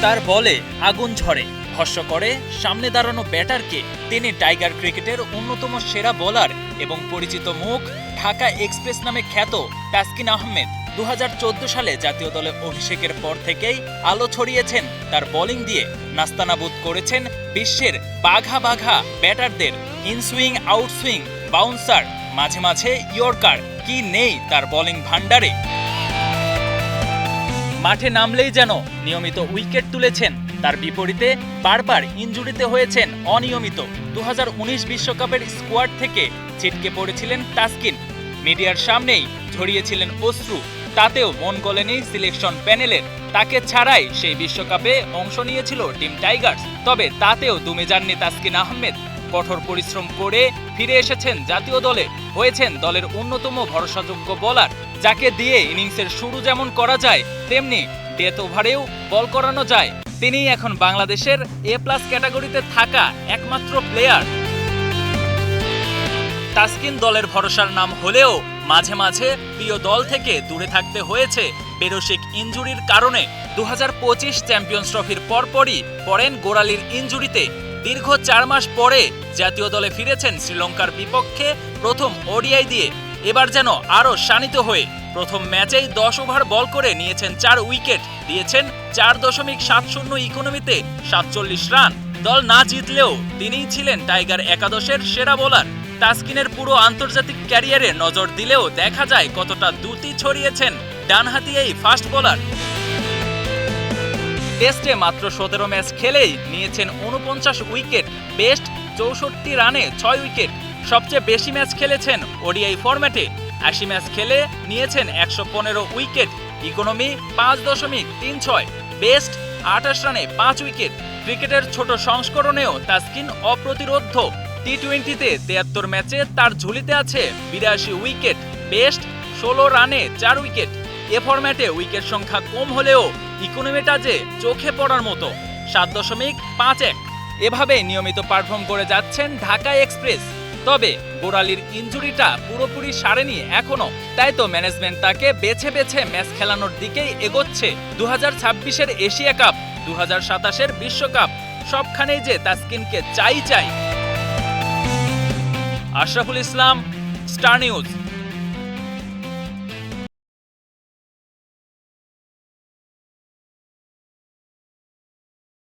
তার বলে আগুন ঝরে, ভস্ম করে সামনে দাঁড়ানো ব্যাটারকে। তিনি টাইগার ক্রিকেটের অন্যতম সেরা বোলার এবং পরিচিত মুখ। ঢাকা এক্সপ্রেস নামে খ্যাত তাসকিন আহমেদ 2014 সালে জাতীয় দলে অভিষেকের পর থেকেই আলো ছড়িয়েছেন তার বোলিং দিয়ে। নাস্তানাবুদ করেছেন বিশ্বের বাঘা বাঘা ব্যাটারদের। ইনসুইং, আউটসুইং, বাউন্সার, মাঝে মাঝে ইয়র্কার, কি নেই তার বোলিং ভান্ডারে। মাঠে নামলেই যেন নিয়মিত উইকেট তুলেছেন। তার বিপরীতে বারবার ইনজুরিতে হয়েছেন অনিয়মিত। 2019 বিশ্বকাপের স্কোয়াড থেকে ছিটকে পড়েছিলেন তাসকিন। মিডিয়ার সামনেই ঝরিয়েছিলেন অশ্রু। তাতেও মন গলেনি সিলেকশন প্যানেলের। তাকে ছাড়াই সেই বিশ্বকাপে অংশ নিয়েছিল টিম টাইগার্স। তবে তাতেও দমে যাননি তাসকিন আহমেদ। কঠোর পরিশ্রম করে ফিরে এসেছেন জাতীয় দলে। হয়েছেন দলের অন্যতম ভরসাযোগ্য বোলার, যাকে দিয়ে ইনিংসের শুরু যেমন করা যায় তেমনি ডেথ ওভারেও বল করানো যায়। তিনিই এখন বাংলাদেশের A+ ক্যাটাগরিতে থাকা একমাত্র প্লেয়ার। তাসকিন দলের ভরসার নাম হলেও মাঝে মাঝে প্রিয় দল থেকে দূরে থাকতে হয়েছে বেরসিক ইনজুরির কারণে। 2025 চ্যাম্পিয়ন্স ট্রফির পরপরই পড়েন গোড়ালির ইনজুরিতে। দীর্ঘ 4 মাস পরে জাতীয় দলে ফিরেছেন শ্রীলঙ্কার বিপক্ষে প্রথম ওডিআই দিয়ে। এবার যেন আরও শানিত হয়ে প্রথম ম্যাচেই 10 ওভার বল করে নিয়েছেন 4 উইকেট, দিয়েছেন 4.70 ইকোনমিতে 47 রান। দল না জিতলেও তিনিই ছিলেন টাইগার একাদশের সেরা বোলার। তাসকিনের পুরো আন্তর্জাতিক ক্যারিয়ারে নজর দিলেও দেখা যায় কতটা দ্রুতি ছড়িয়েছেন ডানহাতি এই ফাস্ট বোলার। টেস্টে মাত্র 17 ম্যাচ খেলেই নিয়েছেন 49 উইকেট, বেস্ট 64 রানে 6 উইকেট। সবচেয়ে বেশি ম্যাচ খেলেছেন ওডিআই ফরম্যাটে, 80 ম্যাচ খেলে নিয়েছেন 115 উইকেট, ইকোনমি 5.36, বেস্ট 28 রানে 5 উইকেট। ক্রিকেটের ছোট সংস্করণেও তাসকিন অপ্রতিরোধ্য। টি-20তে 73 ম্যাচে তার ঝুলিতে আছে 82 উইকেট, বেস্ট 16 রানে 4 উইকেট। এ ফরম্যাটে উইকেট সংখ্যা কম হলেও ইকোনমিটা যে চোখে পড়ার মতো, 7.51। এভাবেই নিয়মিত পারফর্ম করে যাচ্ছেন ঢাকা এক্সপ্রেস। তবে গোড়ালির ইনজুরিটা পুরোপুরি সারেনি এখনো। তাই তো ম্যানেজমেন্ট তাকে বেছে বেছে ম্যাচ খেলানোর দিকেই এগোচ্ছে। 2026-এর এশিয়া কাপ, 2027-এর বিশ্বকাপ, সবখানেই যে তাসকিনকে চাই। Ashraful Islam, star news.